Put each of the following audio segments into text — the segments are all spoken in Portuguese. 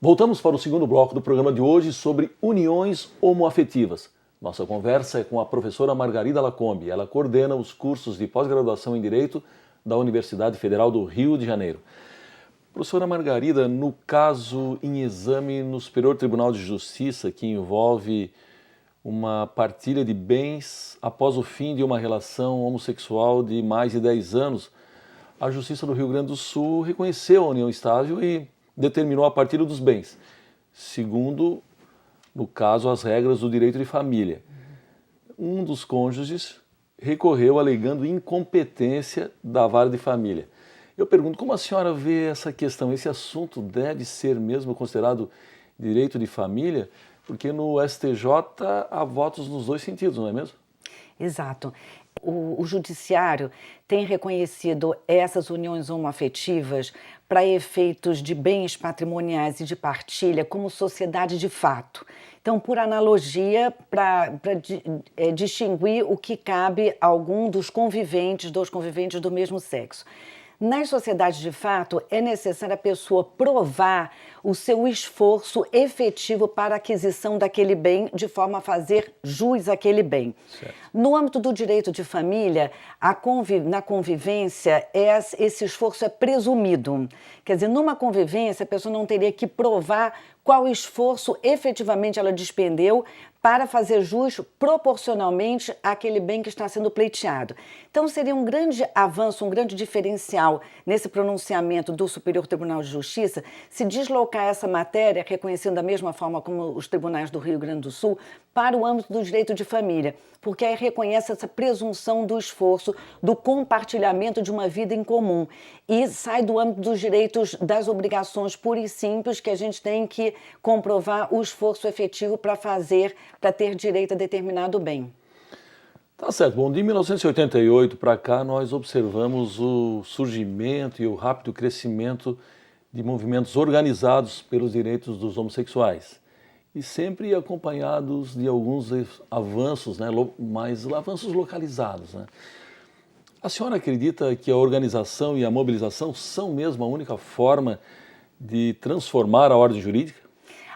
Voltamos para o segundo bloco do programa de hoje sobre uniões homoafetivas. Nossa conversa é com a professora Margarida Lacombe. Ela coordena os cursos de pós-graduação em Direito da Universidade Federal do Rio de Janeiro. Professora Margarida, no caso em exame no Superior Tribunal de Justiça, que envolve uma partilha de bens após o fim de uma relação homossexual de mais de 10 anos, a Justiça do Rio Grande do Sul reconheceu a união estável e determinou a partilha dos bens, segundo, no caso, as regras do direito de família. Um dos cônjuges recorreu alegando incompetência da vara de família. Eu pergunto, como a senhora vê essa questão? Esse assunto deve ser mesmo considerado direito de família? Porque no STJ há votos nos dois sentidos, não é mesmo? Exato. O judiciário tem reconhecido essas uniões homoafetivas para efeitos de bens patrimoniais e de partilha como sociedade de fato. Então, por analogia, para distinguir o que cabe a algum dos conviventes do mesmo sexo. Nas sociedades de fato, é necessário a pessoa provar o seu esforço efetivo para a aquisição daquele bem, de forma a fazer jus àquele bem. Certo. No âmbito do direito de família, na convivência, esse esforço é presumido. Quer dizer, numa convivência, a pessoa não teria que provar qual esforço efetivamente ela despendeu para fazer jus proporcionalmente àquele bem que está sendo pleiteado. Então, seria um grande avanço, um grande diferencial nesse pronunciamento do Superior Tribunal de Justiça se deslocar essa matéria, reconhecendo da mesma forma como os tribunais do Rio Grande do Sul, para o âmbito do direito de família, porque aí reconhece essa presunção do esforço, do compartilhamento de uma vida em comum e sai do âmbito dos direitos, das obrigações puras e simples que a gente tem que comprovar o esforço efetivo para ter direito a determinado bem. Tá certo. Bom, de 1988 para cá, nós observamos o surgimento e o rápido crescimento de movimentos organizados pelos direitos dos homossexuais. E sempre acompanhados de alguns avanços, né, mas avanços localizados, né? A senhora acredita que a organização e a mobilização são mesmo a única forma de transformar a ordem jurídica?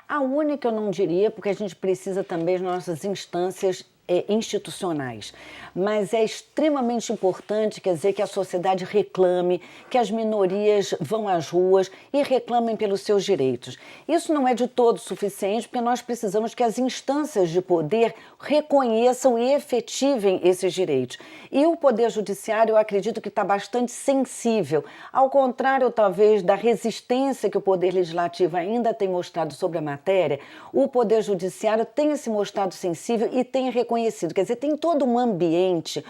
A única eu não diria, porque a gente precisa também das nossas instâncias institucionais, mas é extremamente importante, quer dizer, que a sociedade reclame, que as minorias vão às ruas e reclamem pelos seus direitos. Isso não é de todo suficiente, porque nós precisamos que as instâncias de poder reconheçam e efetivem esses direitos. E o Poder Judiciário, eu acredito que está bastante sensível, ao contrário, talvez, da resistência que o Poder Legislativo ainda tem mostrado sobre a matéria, o Poder Judiciário tem se mostrado sensível e tem reconhecido. Quer dizer, tem todo um ambiente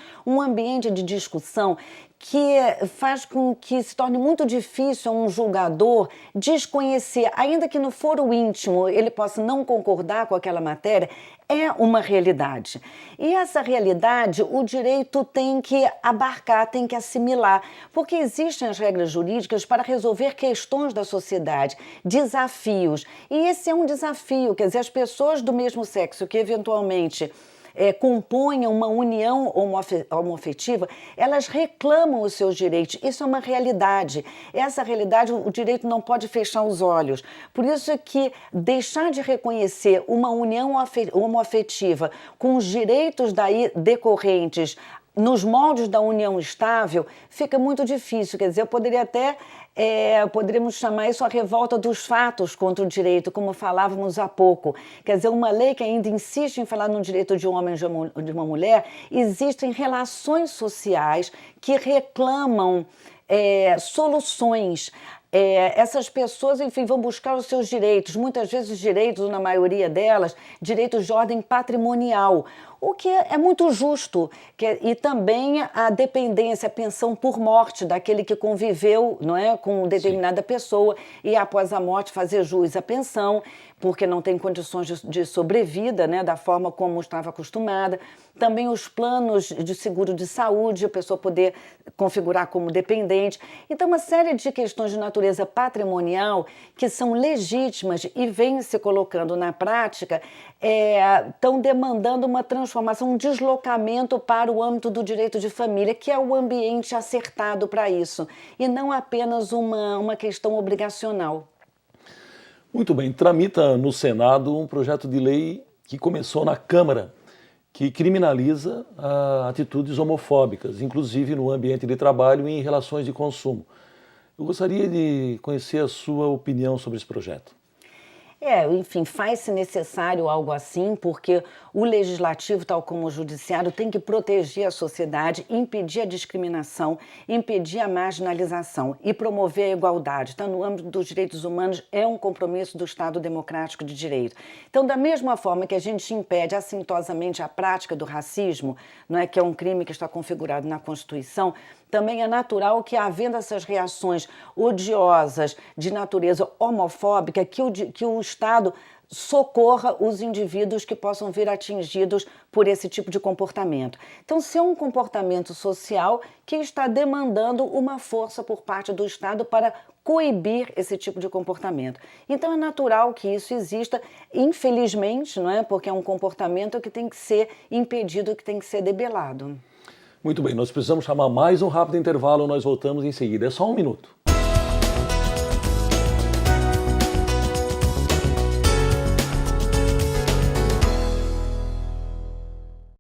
de discussão que faz com que se torne muito difícil a um julgador desconhecer, ainda que no foro íntimo ele possa não concordar com aquela matéria, é uma realidade. E essa realidade o direito tem que abarcar, tem que assimilar, porque existem as regras jurídicas para resolver questões da sociedade, desafios. E esse é um desafio, quer dizer, as pessoas do mesmo sexo que eventualmente compõem uma união homoafetiva, elas reclamam os seus direitos. Isso é uma realidade. Essa realidade, o direito não pode fechar os olhos. Por isso é que deixar de reconhecer uma união homoafetiva com os direitos daí decorrentes nos moldes da união estável, fica muito difícil. Quer dizer, eu poderia até, poderíamos chamar isso a revolta dos fatos contra o direito, como falávamos há pouco. Quer dizer, uma lei que ainda insiste em falar no direito de um homem e de uma mulher, existem relações sociais que reclamam soluções. Essas pessoas, enfim, vão buscar os seus direitos, muitas vezes os direitos, na maioria delas, direitos de ordem patrimonial, o que é muito justo, e também a dependência, a pensão por morte daquele que conviveu, não é, com determinada pessoa e após a morte fazer jus à pensão, porque não tem condições de sobrevida, né, da forma como estava acostumada. Também os planos de seguro de saúde, a pessoa poder configurar como dependente. Então, uma série de questões de natureza patrimonial que são legítimas e vêm se colocando na prática, estão demandando uma transformação, um deslocamento para o âmbito do direito de família, que é o ambiente acertado para isso, e não apenas uma questão obrigacional. Muito bem, tramita no Senado um projeto de lei que começou na Câmara, que criminaliza atitudes homofóbicas, inclusive no ambiente de trabalho e em relações de consumo. Eu gostaria de conhecer a sua opinião sobre esse projeto. Enfim, faz-se necessário algo assim, porque o legislativo, tal como o judiciário, tem que proteger a sociedade, impedir a discriminação, impedir a marginalização e promover a igualdade. Então, no âmbito dos direitos humanos, é um compromisso do Estado democrático de direito. Então, da mesma forma que a gente impede assintosamente a prática do racismo, não é, que é um crime que está configurado na Constituição, também é natural que, havendo essas reações odiosas de natureza homofóbica, que o Estado socorra os indivíduos que possam vir atingidos por esse tipo de comportamento. Então, se é um comportamento social que está demandando uma força por parte do Estado para coibir esse tipo de comportamento. Então, é natural que isso exista, infelizmente, não é? Porque é um comportamento que tem que ser impedido, que tem que ser debelado. Muito bem, nós precisamos chamar mais um rápido intervalo, nós voltamos em seguida. É só um minuto.